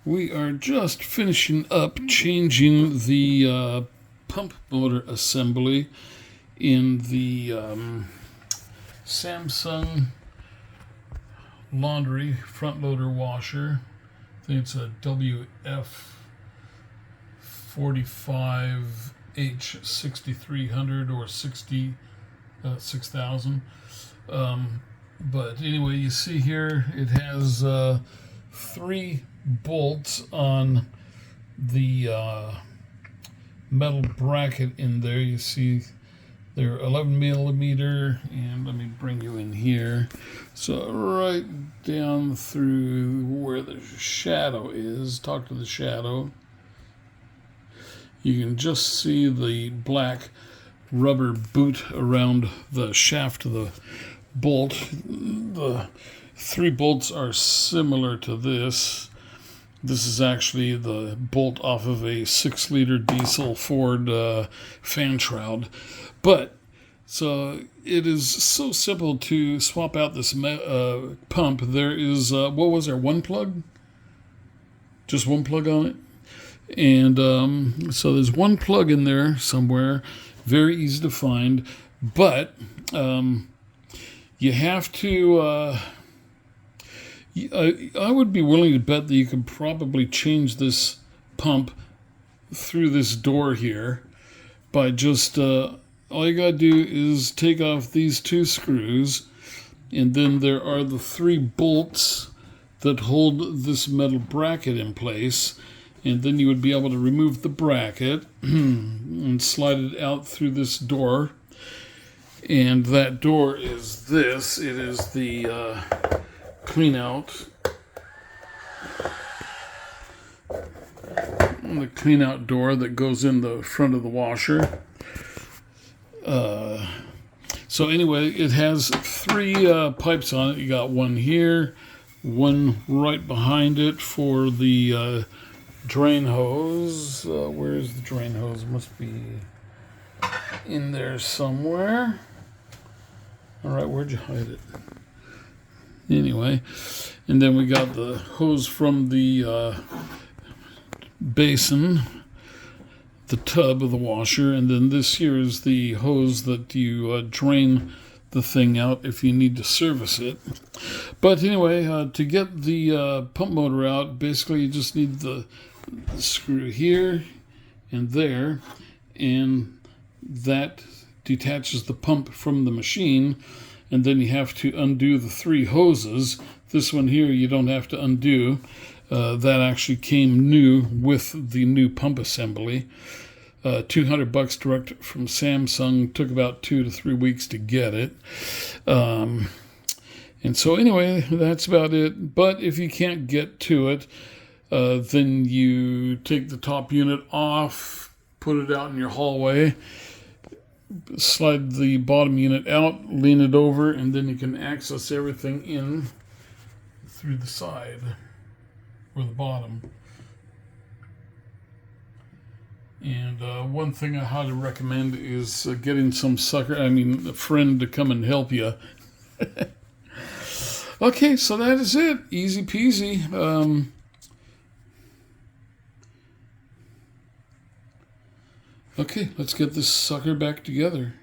We are just finishing up changing the pump motor assembly in the Samsung laundry front loader washer. I think it's a WF45H6300 or 6000. But anyway, you see here it has 3 bolts on the metal bracket in there. You see they're 11 millimeter, and let me bring you in here. So right down through where the shadow is, talk to the shadow, you can just see the black rubber boot around the shaft of the bolt. The 3 bolts are similar to this. This is actually the bolt off of a 6-liter diesel Ford fan shroud. But, so it is so simple to swap out this pump. There is, what was there, 1 plug? Just 1 plug on it? And so there's 1 plug in there somewhere. Very easy to find. But you have to... I would be willing to bet that you could probably change this pump through this door here by just, all you gotta do is take off these 2 screws, and then there are the 3 bolts that hold this metal bracket in place, and then you would be able to remove the bracket and slide it out through this door. And that door is this. It is the clean out. The clean out door that goes in the front of the washer. So anyway, it has 3 pipes on it. You got 1 here, 1 right behind it for the drain hose. Where's the drain hose? Must be in there somewhere. All right, where'd you hide it? Anyway, and then we got the hose from the basin, the tub of the washer, and then this here is the hose that you drain the thing out if you need to service it. But anyway, to get the pump motor out, basically you just need the screw here and there, and that detaches the pump from the machine. And then you have to undo the 3 hoses. This one here you don't have to undo. That actually came new with the new pump assembly. $200 direct from Samsung. Took about 2 to 3 weeks to get it. And so anyway, that's about it. But if you can't get to it, then you take the top unit off, put it out in your hallway, slide the bottom unit out, lean it over, and then you can access everything in through the side or the bottom. And one thing I highly recommend is getting a friend to come and help you. Okay, so that is it. Easy peasy. Okay, let's get this sucker back together.